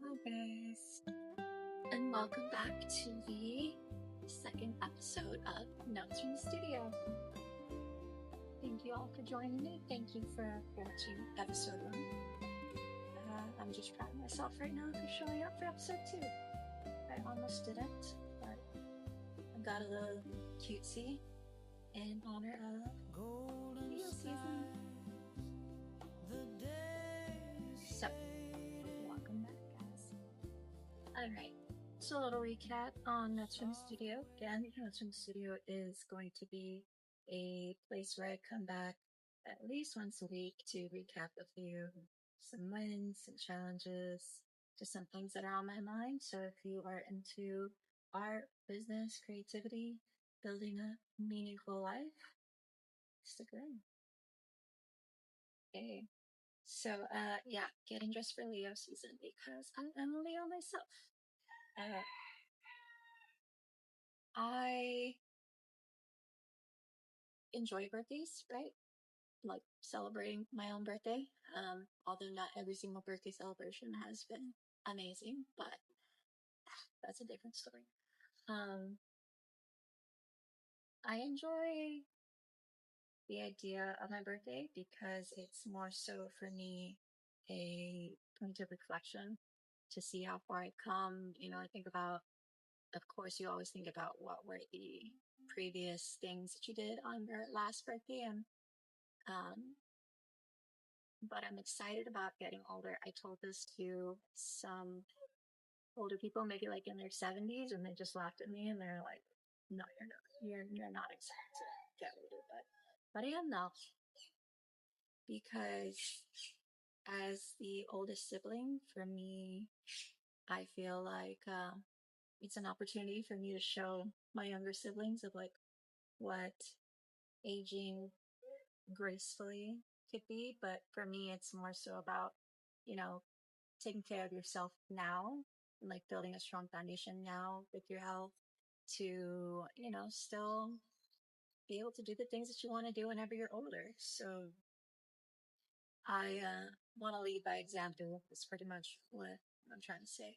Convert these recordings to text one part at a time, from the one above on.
Aloha guys, and welcome back to the second episode of Notes from the Studio. Thank you all for joining me. Thank you for watching episode 1. I'm just proud of myself right now for showing up for episode 2. I almost didn't, but I got a little cutesy in honor of Leo season. So, welcome back guys. Alright, so a little recap on Notes from the Studio. Again, Notes from the Studio is going to be a place where I come back at least once a week to recap with you some wins, some challenges, just some things that are on my mind. So if you are into art, business, creativity, building a meaningful life, stick around. Okay. So, yeah, getting dressed for Leo season because I'm a Leo myself. I enjoy birthdays, right? Like celebrating my own birthday. Although not every single birthday celebration has been amazing, but that's a different story. I enjoy the idea of my birthday because it's more so for me a point of reflection to see how far I've come. You know, I think about, of course, you always think about what were the previous things that you did on your last birthday, and but I'm excited about getting older. I told this to some older people, maybe like in their 70s, and they just laughed at me and they're like, "No, you're not. You're not excited to get older." But I am now because as the oldest sibling, for me, I feel like it's an opportunity for me to show my younger siblings of like what aging gracefully could be. But for me, it's more so about, you know, taking care of yourself now and like building a strong foundation now with your health to, you know, still be able to do the things that you want to do whenever you're older. So I want to lead by example. That's pretty much what I'm trying to say.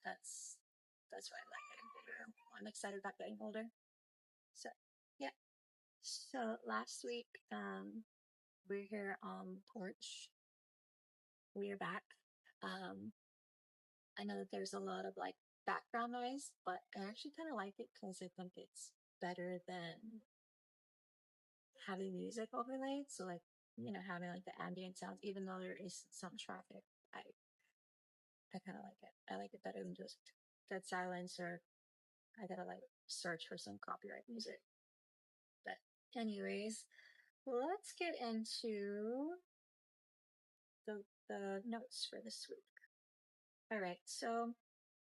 That's that's why I like getting older. I'm excited about getting older. So yeah. So last week, we're here on the porch. We are back. I know that there's a lot of like background noise, but I actually kind of like it because I think it's better than having music overlaid. So like, you know, having like the ambient sounds, even though there is some traffic, I kind of like it. I like it better than just dead silence, or I gotta like search for some copyright music. But anyways, let's get into the notes for this week. All right, so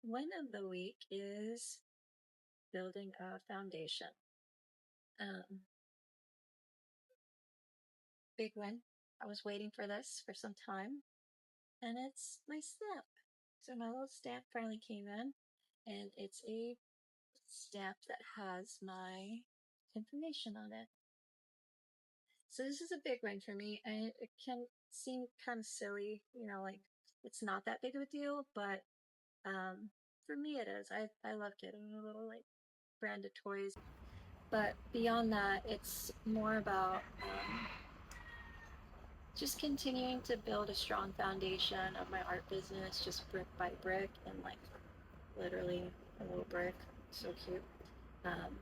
win of the week is building a foundation. Big win. I was waiting for this for some time, and it's my stamp. So my little stamp finally came in, and it's a stamp that has my information on it. So this is a big win for me, and it can seem kind of silly, you know, like it's not that big of a deal, but for me it is. I love getting a little like branded toys, but beyond that, it's more about just continuing to build a strong foundation of my art business, just brick by brick, and like literally a little brick. So cute. Um,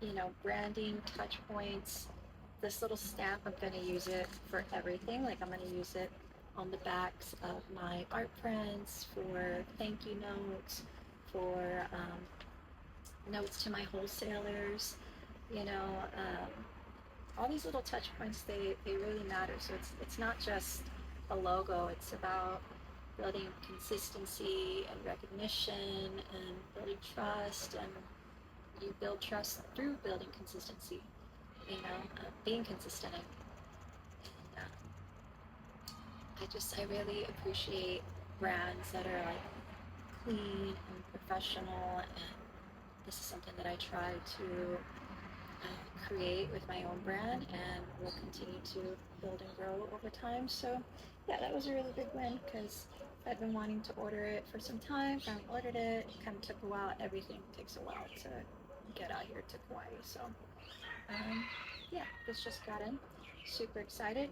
you know, branding, touch points. This little stamp, I'm going to use it for everything. Like, I'm going to use it on the backs of my art prints, for thank you notes, for notes to my wholesalers, you know, all these little touch points, they really matter. So it's not just a logo, it's about building consistency and recognition and building trust, and you build trust through building consistency, you know, being consistent. And I really appreciate brands that are like clean and professional, and this is something that I try to create with my own brand and will continue to build and grow over time. So yeah, that was a really big win because I've been wanting to order it for some time. Finally ordered it. Kind of took a while. Everything takes a while to get out here to Kauai. So, yeah, this just got in. Super excited.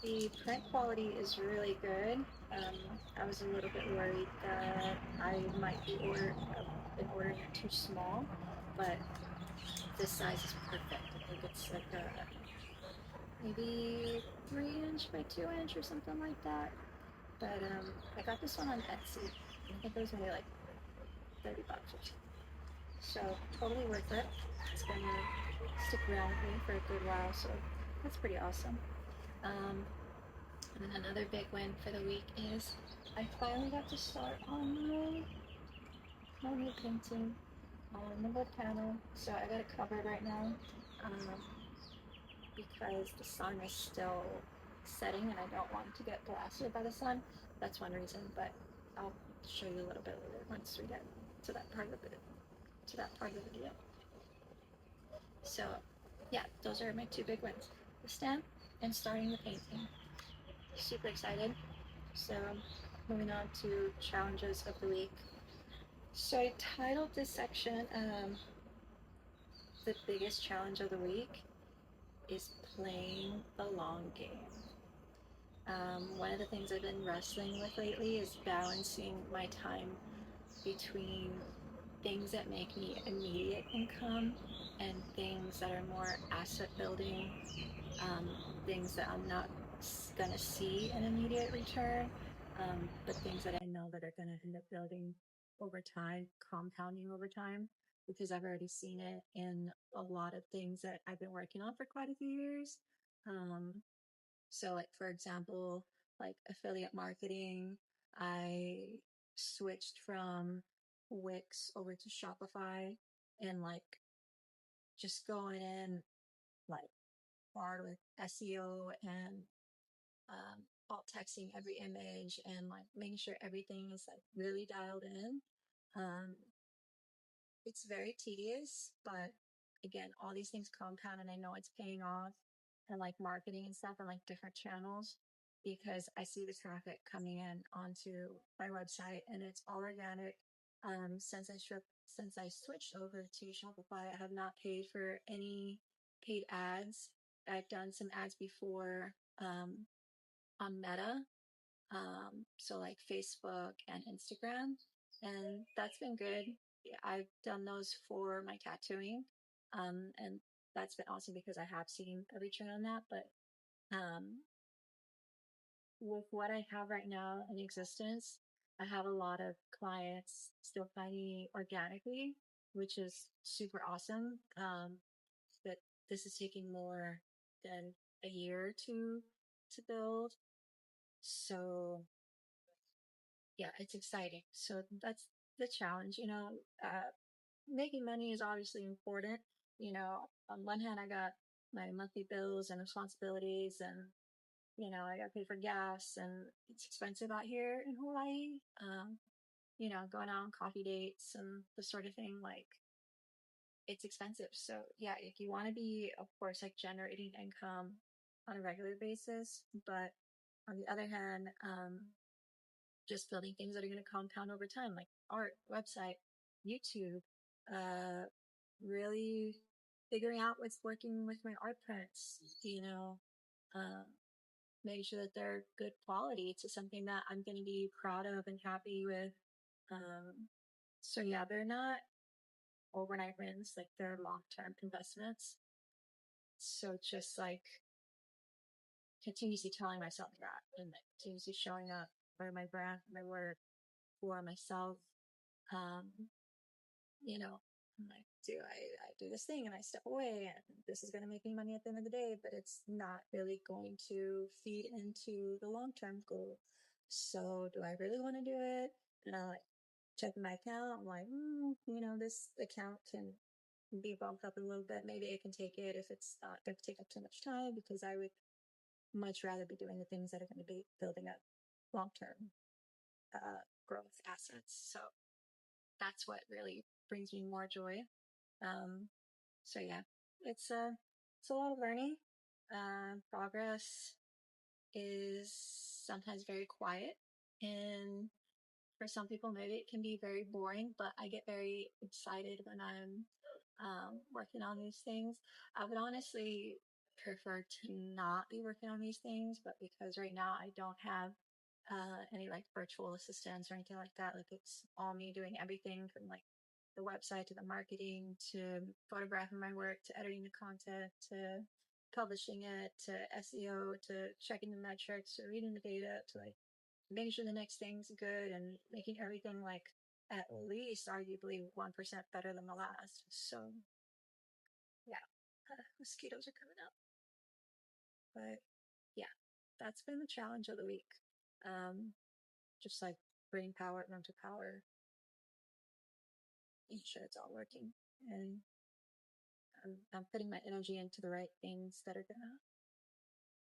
The print quality is really good. I was a little bit worried that I might be been ordering it too small, but this size is perfect. I think it's like a maybe 3 inch by 2 inch or something like that. But I got this one on Etsy. I think it was only like $30 or something. So totally worth it. It's gonna stick around with me for a good while, so that's pretty awesome. And then another big win for the week is I finally got to start on my new painting on the wood panel. So I got it covered right now because the sun is still setting and I don't want it to get blasted by the sun. That's one reason, but I'll show you a little bit later once we get to that part of the video. So yeah, those are my two big wins. The stamp and starting the painting. Super excited. So moving on to challenges of the week. So I titled this section the biggest challenge of the week is playing the long game. One of the things I've been wrestling with lately is balancing my time between things that make me immediate income and things that are more asset building, things that I'm not going to see an immediate return, but things that I know that are going to end up building over time, compounding over time, because I've already seen it in a lot of things that I've been working on for quite a few years. So like, for example, like affiliate marketing, I switched from Wix over to Shopify and like just going in like hard with SEO and alt texting every image and like making sure everything is like really dialed in. Um, it's very tedious, but again, all these things compound and I know it's paying off and like marketing and stuff and like different channels because I see the traffic coming in onto my website and it's all organic. Since I switched over to Shopify, I have not paid for any paid ads. I've done some ads before on Meta, so like Facebook and Instagram, and that's been good. Yeah, I've done those for my tattooing, and that's been awesome because I have seen a return on that. But um, with what I have right now in existence, I have a lot of clients still finding me organically, which is super awesome. But this is taking more than a year to build, so yeah, it's exciting. So that's the challenge, making money is obviously important. On one hand, I got my monthly bills and responsibilities and, I got to pay for gas and it's expensive out here in Hawaii. Going out on coffee dates and the sort of thing, like it's expensive. So yeah, if you want to be, of course, like generating income on a regular basis, but on the other hand, just building things that are going to compound over time, like art, website, YouTube, uh, really figuring out what's working with my art prints, uh, making sure that they're good quality to something that I'm going to be proud of and happy with. So yeah, they're not overnight wins, like they're long-term investments. So just like continuously telling myself that and like, continuously showing up for my brand, my work, for myself, um, I'm like, I do this thing and I step away and this is going to make me money at the end of the day, but it's not really going to feed into the long-term goal. So do I really want to do it? And I like check my account. I'm like, this account can be bumped up a little bit. Maybe I can take it if it's not going to take up too much time because I would much rather be doing the things that are going to be building up long-term growth assets. So that's what really brings me more joy. Um, so yeah, it's a lot of learning. Progress is sometimes very quiet. And for some people, maybe it can be very boring, but I get very excited when I'm working on these things. I would honestly prefer to not be working on these things, but because right now I don't have any like virtual assistants or anything like that, like it's all me doing everything from like the website to the marketing to photographing my work to editing the content to publishing it to SEO to checking the metrics to reading the data to like making sure the next thing's good and making everything like at least arguably 1% better than the last. So yeah, mosquitoes are coming up. But yeah, that's been the challenge of the week. Just like bringing power into power, making sure it's all working. And I'm putting my energy into the right things that are gonna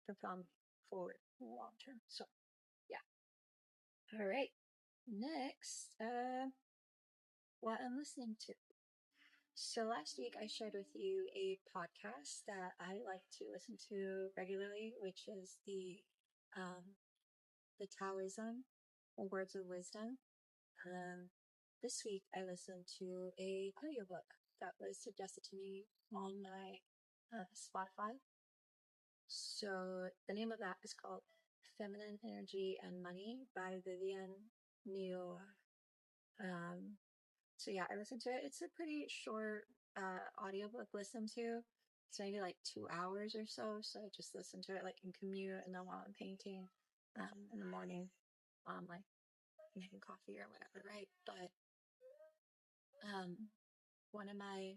propel me forward in the long term. So yeah. All right. Next, what I'm listening to. So last week I shared with you a podcast that I like to listen to regularly, which is the Taoism or Words of Wisdom. This week I listened to a audiobook that was suggested to me on my Spotify. So the name of that is called Feminine Energy and Money by Vivienne. Um, so yeah, I listened to it. It's a pretty short audiobook listen to. It's maybe like 2 hours or so. So I just listen to it like in commute and then while I'm painting in the morning, like making coffee or whatever, right? But one of my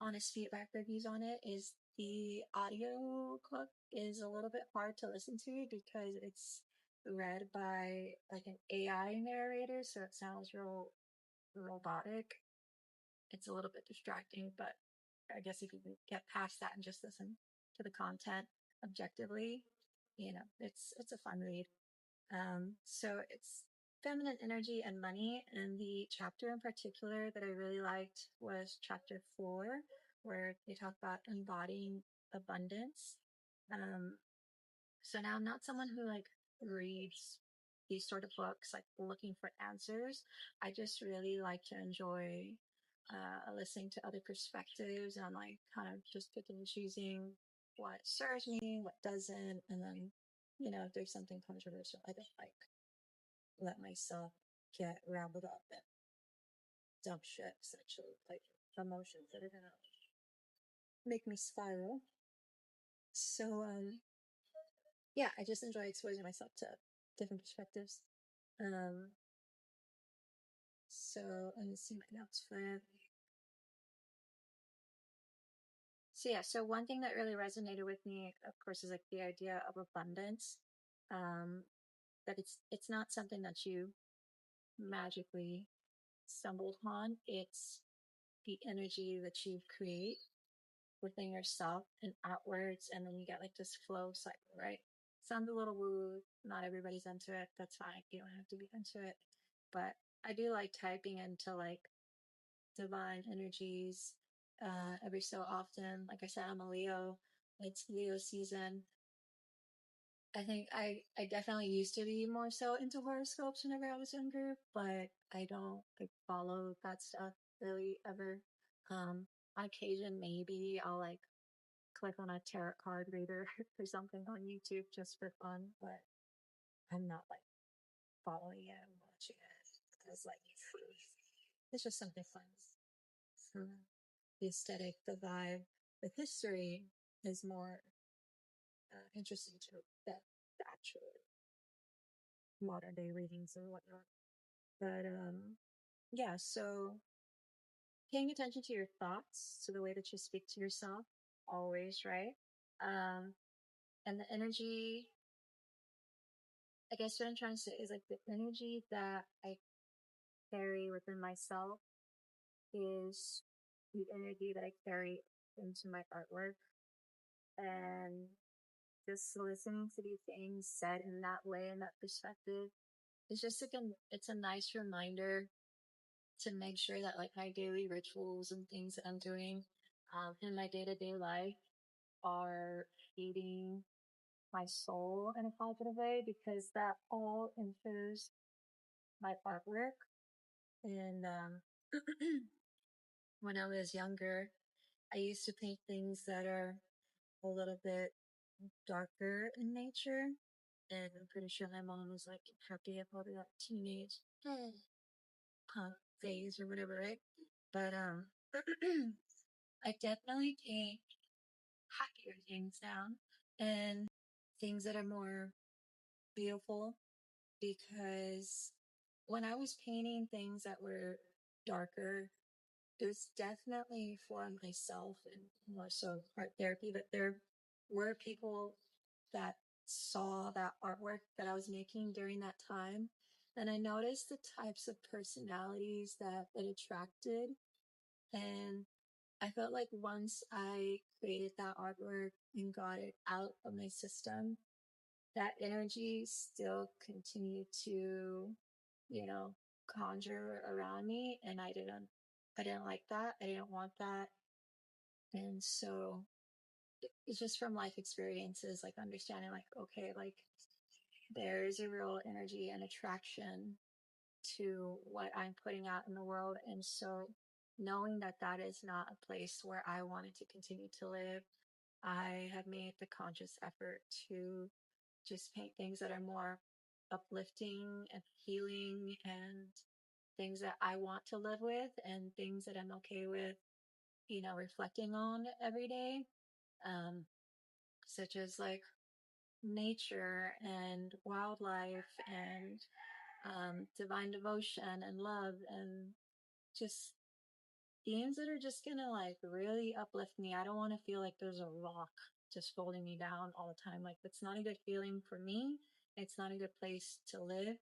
honest feedback reviews on it is the audio book is a little bit hard to listen to because it's read by like an AI narrator, so it sounds real robotic. It's a little bit distracting, but I guess if you can get past that and just listen to the content objectively, it's a fun read. So it's feminine energy and money, and the chapter in particular that I really liked was chapter 4, where they talk about embodying abundance. Um, so now I'm not someone who like reads these sort of books like looking for answers. I just really like to enjoy listening to other perspectives and like kind of just picking and choosing what serves me, what doesn't, and then if there's something controversial, I don't like let myself get rambled up and dump shit essentially, like emotions that are gonna make me spiral. So yeah, I just enjoy exposing myself to different perspectives. Um, so let me see my notes for it. So yeah, so one thing that really resonated with me, of course, is like the idea of abundance. Um, that it's not something that you magically stumbled upon. It's the energy that you create within yourself and outwards, and then you get like this flow cycle, right? Sounds a little woo. Not everybody's into it. That's fine. You don't have to be into it. But I do like typing into like divine energies every so often. Like I said, I'm a Leo. It's Leo season. I think I definitely used to be more so into horoscopes whenever I was younger, but I don't like follow that stuff really ever. On occasion, maybe I'll like click on a tarot card reader or something on YouTube just for fun, but I'm not like following it and watching it because like it's just something fun. The aesthetic, the vibe, the history is more interesting to that the actual modern day readings and whatnot. But yeah, so paying attention to your thoughts, to the way that you speak to yourself, always, right? Um, and the energy, I guess what I'm trying to say is like the energy that I carry within myself is the energy that I carry into my artwork. And just listening to these things said in that way, in that perspective, it's just like it's a nice reminder to make sure that like my daily rituals and things that I'm doing in my day-to-day life are feeding my soul in a positive way because that all infers my artwork. And when I was younger, I used to paint things that are a little bit darker in nature. And I'm pretty sure my mom was like happy about that teenage punk phase or whatever, right? But I definitely paint happier things down and things that are more beautiful because when I was painting things that were darker, it was definitely for myself and more so art therapy, but there were people that saw that artwork that I was making during that time. And I noticed the types of personalities that it attracted. And I felt like once I created that artwork and got it out of my system, that energy still continued to, you know, conjure around me. And I didn't like that. I didn't want that. And so it's just from life experiences, like understanding like, okay, like there's a real energy and attraction to what I'm putting out in the world. And so knowing that that is not a place where I wanted to continue to live, I have made the conscious effort to just paint things that are more uplifting and healing and things that I want to live with and things that I'm okay with, you know, reflecting on every day. Um, Such as like nature and wildlife and divine devotion and love and just themes that are just gonna like really uplift me. I don't want to feel like there's a rock just holding me down all the time. Like that's not a good feeling for me. It's not a good place to live.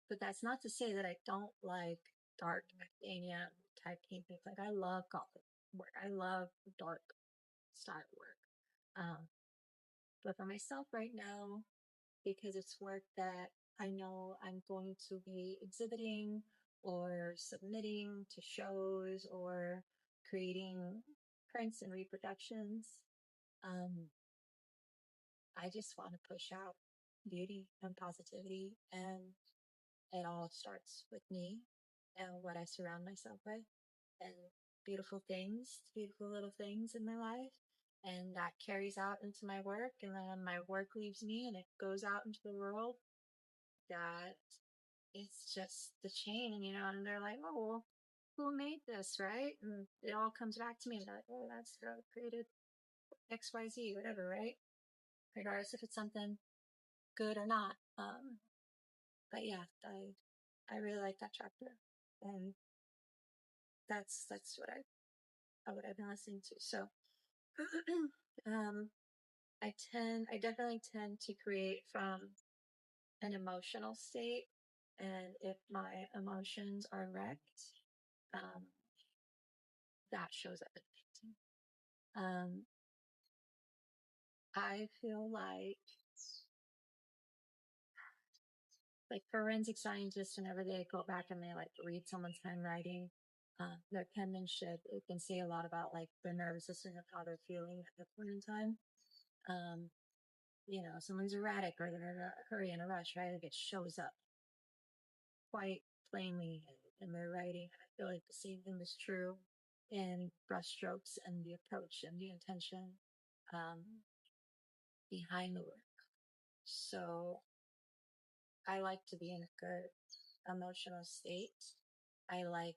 But that's not to say that I don't like dark academia type paintings. Like I love gothic work. I love dark style work. But for myself right now, because it's work that I know I'm going to be exhibiting or submitting to shows or creating prints and reproductions. Um, I just want to push out beauty and positivity, and it all starts with me and what I surround myself with, and beautiful things, beautiful little things in my life. And that carries out into my work, and then my work leaves me and it goes out into the world. That it's just the chain, you know, and they're like, oh, well, who made this, right? And it all comes back to me and they're like, oh, that's created XYZ, whatever, right? Regardless if it's something good or not. But yeah, I really like that chapter. And that's what I've been listening to. So, um, I definitely tend to create from an emotional state. And if my emotions are wrecked, um, that shows up in painting. Um, I feel like forensic scientists, whenever they go back and they like read someone's handwriting, their penmanship, it can say a lot about like their nervous system and how they're feeling at that point in time. Um, you know, someone's erratic or they're in a hurry and a rush, right? Like it shows up quite plainly in their writing. And I feel like the same thing is true in brushstrokes and the approach and the intention um, behind the work. So I like to be in a good emotional state. I like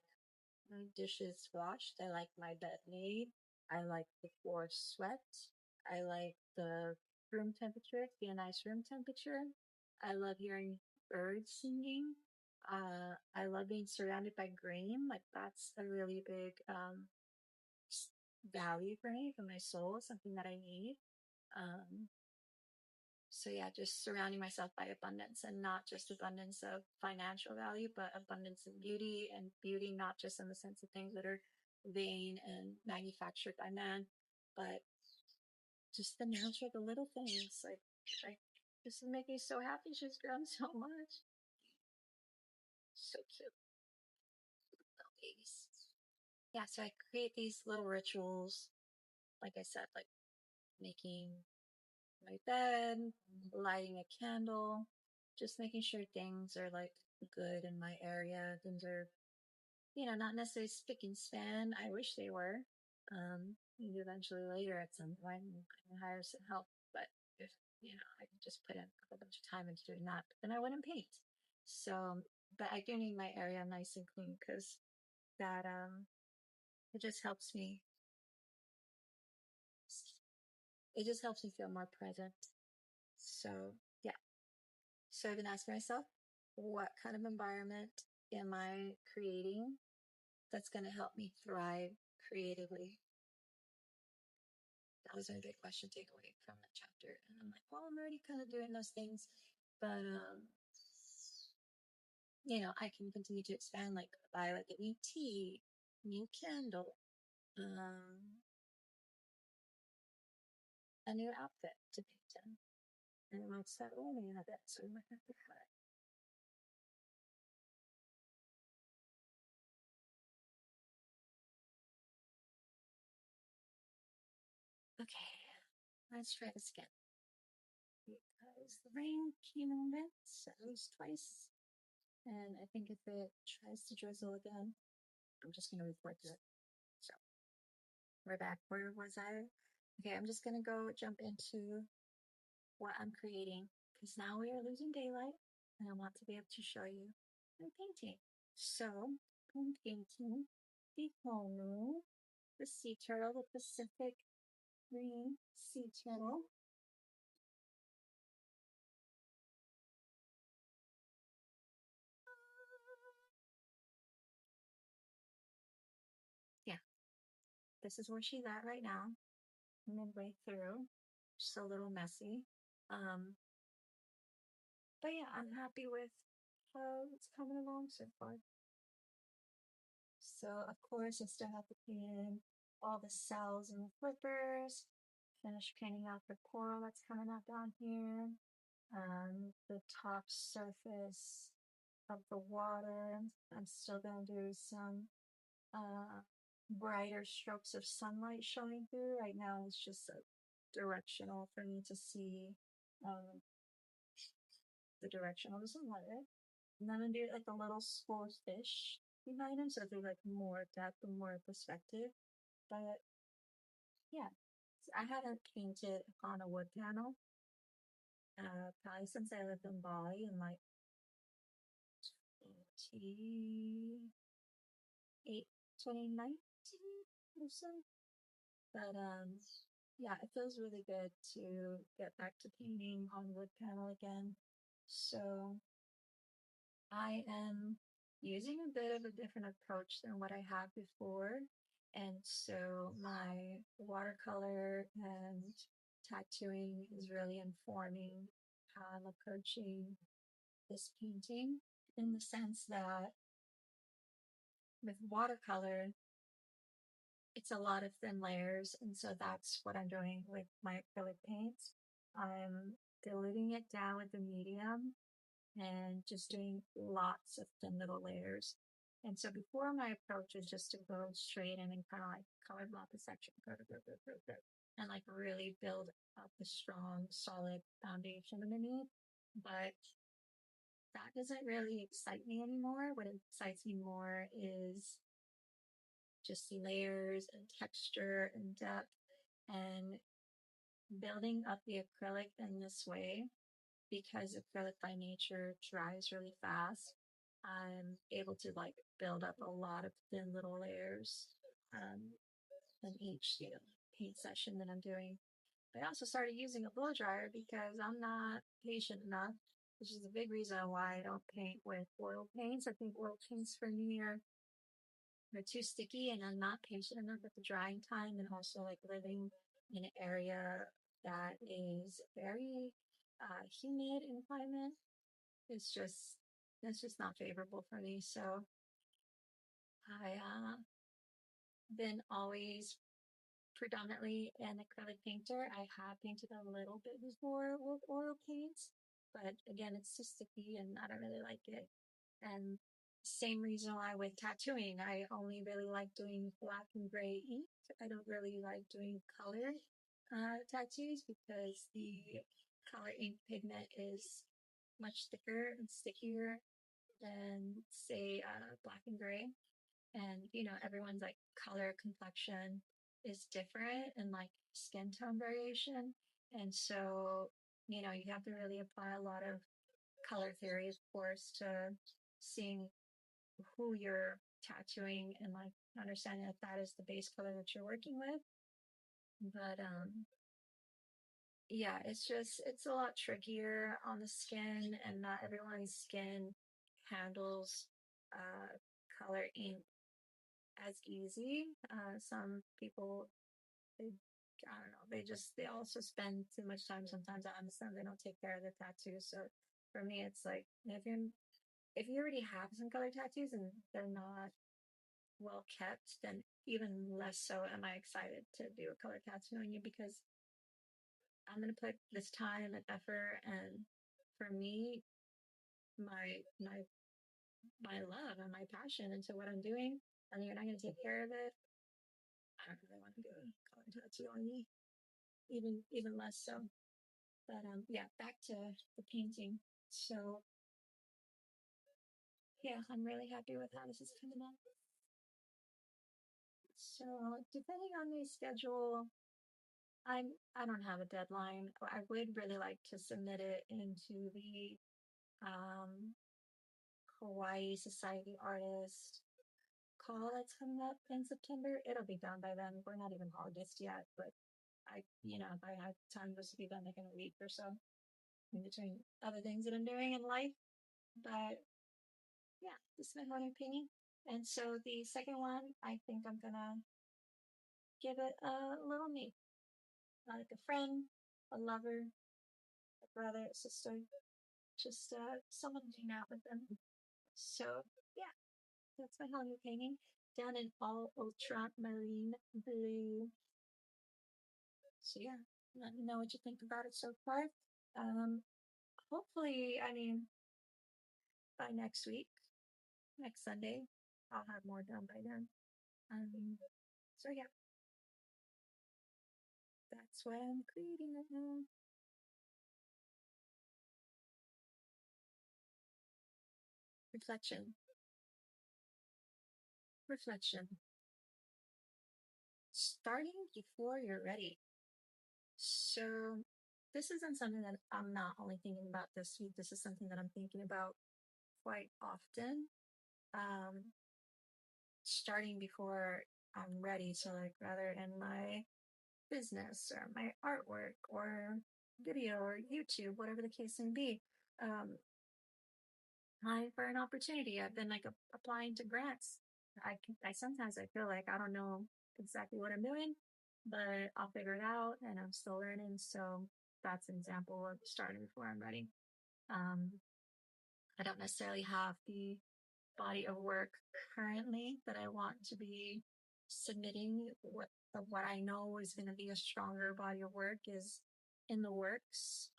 my dishes washed. I like my bed made. I like the floor swept. I like the room temperature to be a nice room temperature. I love hearing birds singing. I love being surrounded by green. Like that's a really big value for me, for my soul, something that I need. Um, so yeah, just surrounding myself by abundance and not just abundance of financial value, but abundance of beauty and beauty, not just in the sense of things that are vain and manufactured by man, but just the natural, the little things. Like this would make me so happy. She's grown so much. So cute. Little babies. Yeah, so I create these little rituals, like I said, like making my bed, lighting a candle, just making sure things are like good in my area. Things are, not necessarily spick and span. I wish they were. Maybe eventually later at some point I can hire some help. But if, I could just put in a bunch of time into doing that, but then I wouldn't paint. So, but I do need my area nice and clean because that, it just helps me, it just helps me feel more present. So, yeah. So I've been asking myself, what kind of environment am I creating that's going to help me thrive creatively? That was my big question takeaway from that chapter. And I'm like, well, I'm already kind of doing those things, but I can continue to expand, like buy like a new tea, new candle, a new outfit to paint in. And what's that only have it, so we might have to cut. Okay, let's try this again. Because the rain came in once, at least twice. And I think if it tries to drizzle again, I'm just going to report to it. So we're back. Where was I? Okay, I'm just going to go jump into what I'm creating because now we are losing daylight and I want to be able to show you my painting. So I'm painting the Honu, the sea turtle, the Pacific green sea turtle. Yeah, this is where she's at right now, midway through. Just a little messy. But yeah, I'm happy with how it's coming along so far. So of course I still have to paint in all the cells and the flippers, finish painting out the coral that's coming up down here, the top surface of the water. I'm still gonna do some brighter strokes of sunlight showing through. Right now it's just directional for me to see um, the direction of the sunlight. And then I'm gonna do like a little school fish behind him, so they're like more depth and more perspective. But yeah, so I haven't painted on a wood panel probably since I lived in Bali in like 2019 or so. But yeah, it feels really good to get back to painting on wood panel again. So I am using a bit of a different approach than what I had before. And so my watercolor and tattooing is really informing how I'm approaching this painting in the sense that with watercolor, it's a lot of thin layers. And so that's what I'm doing with my acrylic paints. I'm diluting it down with the medium and just doing lots of thin little layers. And so before my approach is just to go straight in and kind of like color block a section, and like really build up a strong, solid foundation underneath. But that doesn't really excite me anymore. What excites me more is just layers and texture and depth and building up the acrylic in this way because acrylic by nature dries really fast. I'm able to like build up a lot of thin little layers in each paint session that I'm doing. But I also started using a blow dryer because I'm not patient enough, which is a big reason why I don't paint with oil paints. I think oil paints for me are they're too sticky and I'm not patient enough with the drying time and also like living in an area that is very humid in climate. It's just that's just not favorable for me. So I been always predominantly an acrylic painter. I have painted a little bit before with oil paints, but again, it's too sticky and I don't really like it. And same reason why with tattooing, I only really like doing black and gray ink. I don't really like doing color. tattoos because the color ink pigment is much thicker and stickier than, say, black and gray. And, everyone's like color complexion is different and like skin tone variation. And so, you have to really apply a lot of color theory, of course, to seeing who you're tattooing and like understanding that that is the base color that you're working with. But yeah, it's a lot trickier on the skin, and not everyone's skin handles color ink as easy. Some people, they, I don't know, they also spend too much time. Sometimes I understand they don't take care of their tattoos. So for me, it's like if you already have some color tattoos and they're not well kept, then even less so am I excited to do a color tattoo on you, because I'm gonna put this time and effort and, for me, my my love and my passion into what I'm doing, and you're not gonna take care of it. I don't really want to do a color tattoo on me, even less so. But yeah, back to the painting. So yeah, I'm really happy with how this is coming up. So depending on the schedule, I don't have a deadline. I would really like to submit it into the um, Hawaii Society Artist call that's coming up in September. It'll be done by then. We're not even August yet, but if I had time, this will be done like in a week or so, in between other things that I'm doing in life. But yeah, this is my morning painting. And so the second one, I think I'm gonna give it a little me, like a friend, a lover, a brother, a sister, just someone to hang out with them. So yeah, that's my Honu painting, done in all ultramarine blue. So yeah, let me know what you think about it so far. Um, Hopefully, I mean, by next week, next Sunday, I'll have more done by then. So yeah, that's what I'm creating right now. Reflection. Reflection. Starting before you're ready. So this isn't something that I'm not only thinking about this week. This is something that I'm thinking about quite often. Um, Starting before I'm ready. So like rather in my business or my artwork or video or YouTube, whatever the case may be. Um, Applying for an opportunity. I've been like applying to grants. I sometimes I feel like I don't know exactly what I'm doing, but I'll figure it out, and I'm still learning. So that's an example of starting before I'm ready. Um, I don't necessarily have the body of work currently that I want to be submitting. What I know is going to be a stronger body of work is in the works.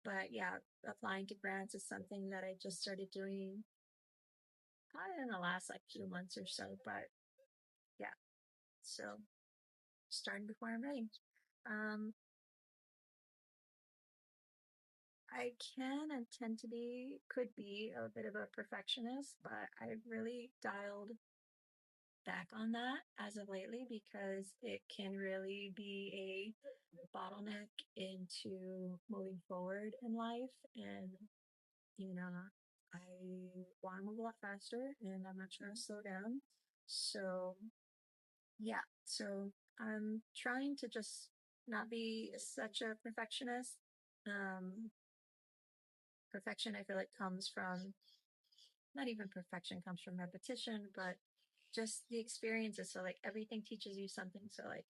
But yeah, applying to grants is something that I just started doing kind of in the last like 2 months or so. But yeah, so starting before I'm ready. Um, I can and tend to be, could be a bit of a perfectionist, but I've really dialed back on that as of lately, because it can really be a bottleneck into moving forward in life. And, you know, I want to move a lot faster, and I'm not trying to slow down. So, yeah, so I'm trying to just not be such a perfectionist. Um, Perfection, I feel like, comes from, not even perfection comes from repetition, but just the experiences. So like everything teaches you something. So like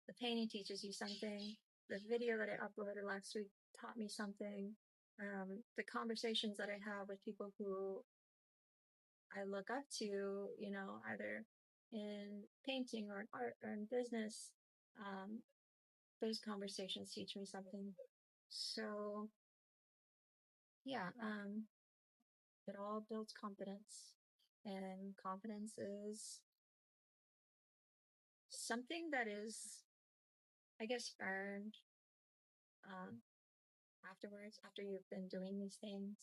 the painting teaches you something. The video that I uploaded last week taught me something. The conversations that I have with people who I look up to, either in painting or in art or in business, um, those conversations teach me something. So yeah, it all builds confidence, and confidence is something that is I guess, burned um, afterwards, after you've been doing these things.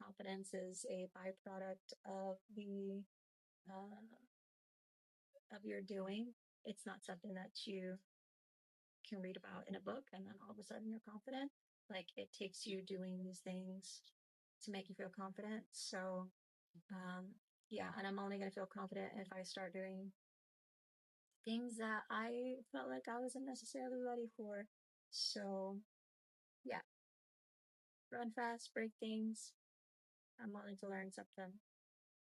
Confidence is a byproduct of the of your doing. It's not something that you can read about in a book and then all of a sudden you're confident. Like it takes you doing these things to make you feel confident. So, um, yeah, and I'm only going to feel confident if I start doing things that I felt like I wasn't necessarily ready for. So, yeah, run fast, break things. I'm willing to learn something.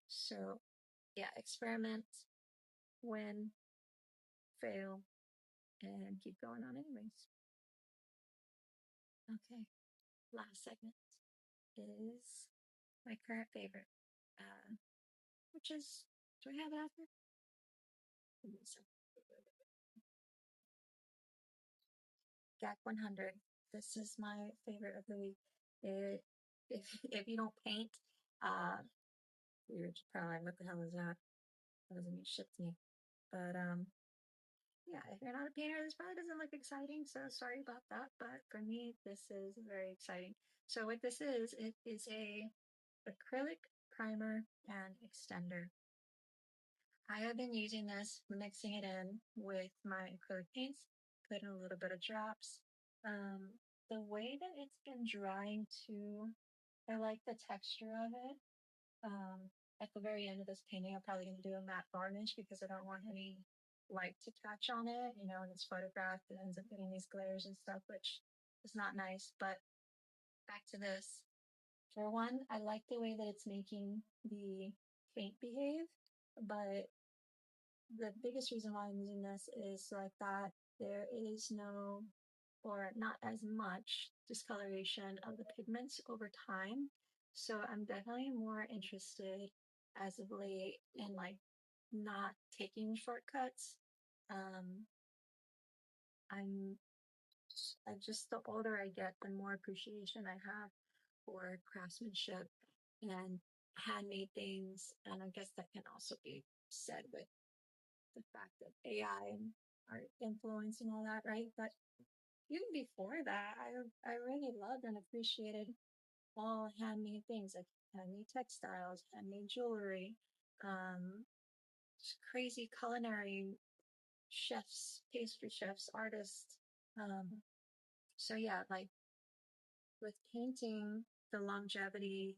So, yeah, experiment, win, fail, and keep going on anyways. Okay, last segment is my current favorite, which is, do I have it after? So, GAC 100. This is my favorite of the week. If you don't paint, uh, you're probably like, what the hell is that? That doesn't mean shit to me. But yeah, if you're not a painter, this probably doesn't look exciting. So sorry about that. But for me, this is very exciting. So what this is, it is a acrylic primer and extender. I have been using this, mixing it in with my acrylic paints, putting a little bit of drops. Um, the way that it's been drying too, I like the texture of it. At the very end of this painting, I'm probably going to do a matte varnish because I don't want any light to catch on it. You know, in this photograph, it ends up getting these glares and stuff, which is not nice. But back to this. For one, I like the way that it's making the paint behave, but the biggest reason why I'm using this is like that there is no or not as much discoloration of the pigments over time. So I'm definitely more interested as of late in like not taking shortcuts. Um, I'm I just the older I get, the more appreciation I have for craftsmanship and handmade things. And I guess that can also be said with the fact that AI and art influence and all that, right? But even before that, I really loved and appreciated all handmade things like handmade textiles, handmade jewelry, um, crazy culinary chefs, pastry chefs, artists. Um, so yeah, like with painting, the longevity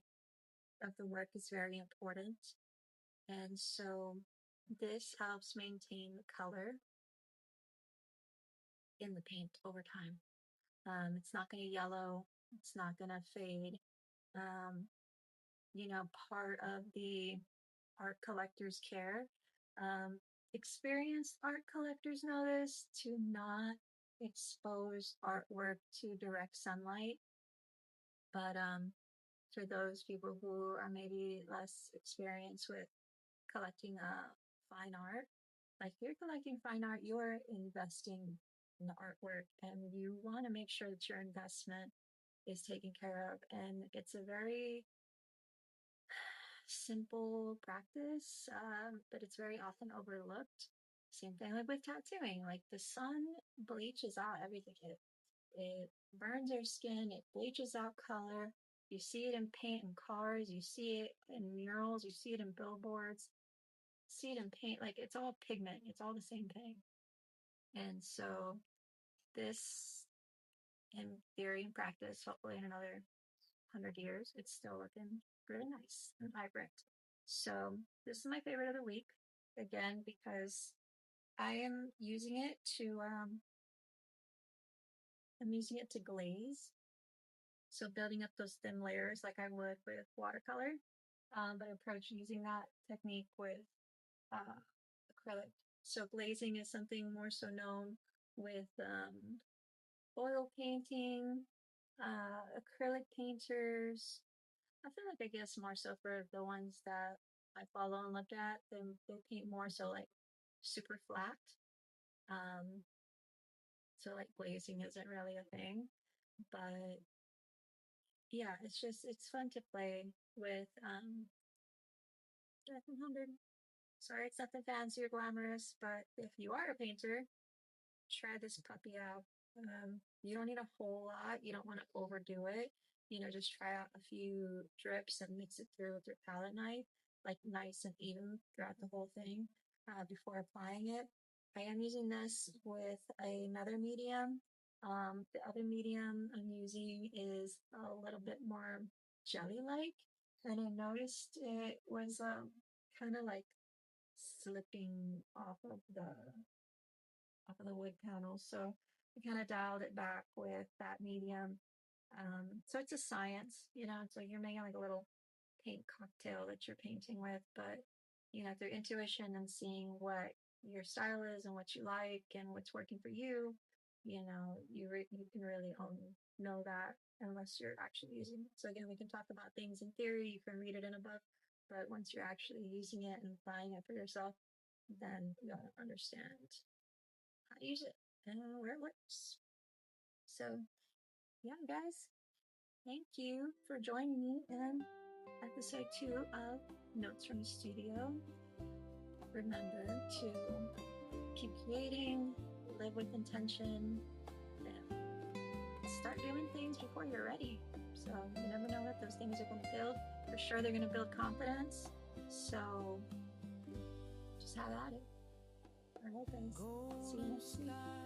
of the work is very important. And so this helps maintain the color in the paint over time. It's not going to yellow. It's not going to fade. Um, part of the art collector's care. Experienced art collectors know this to not expose artwork to direct sunlight. But for those people who are maybe less experienced with collecting fine art, like if you're collecting fine art, you're investing in the artwork and you want to make sure that your investment is taken care of. And it's a very simple practice, but it's very often overlooked. Same thing like with tattooing. Like the sun bleaches out everything. It burns your skin. It bleaches out color. You see it in paint and cars. You see it in murals. You see it in billboards. See it in paint. Like it's all pigment. It's all the same thing. And so this, in theory and practice, hopefully in another 100 years, it's still looking really nice and vibrant. So this is my favorite of the week, again, because I am using it to, I'm using it to glaze. So building up those thin layers like I would with watercolor, but I approach using that technique with acrylic. So glazing is something more so known with oil painting, acrylic painters. I feel like I guess more so for the ones that I follow and look at, they paint more so like super flat. Um, so like glazing isn't really a thing, but yeah, it's fun to play with Death 100. Sorry, it's nothing fancy or glamorous, but if you are a painter, try this puppy out. You don't need a whole lot. You don't want to overdo it. Just try out a few drips and mix it through with your palette knife, like nice and even throughout the whole thing before applying it. I am using this with another medium. The other medium I'm using is a little bit more jelly-like, and I noticed it was kind of like slipping off of the wood panel. So I kind of dialed it back with that medium. So it's a science, so you're making like a little paint cocktail that you're painting with, but through intuition and seeing what your style is and what you like and what's working for you, you can really know that unless you're actually using it. So again, we can talk about things in theory, you can read it in a book, but once you're actually using it and applying it for yourself, then you gotta understand how to use it and where it works. So yeah, guys, thank you for joining me in episode 2 of Notes from the Studio. Remember to keep creating, live with intention, and start doing things before you're ready. So you never know what those things are going to build. For sure, they're going to build confidence. So just have at it. All right, guys. See you next week.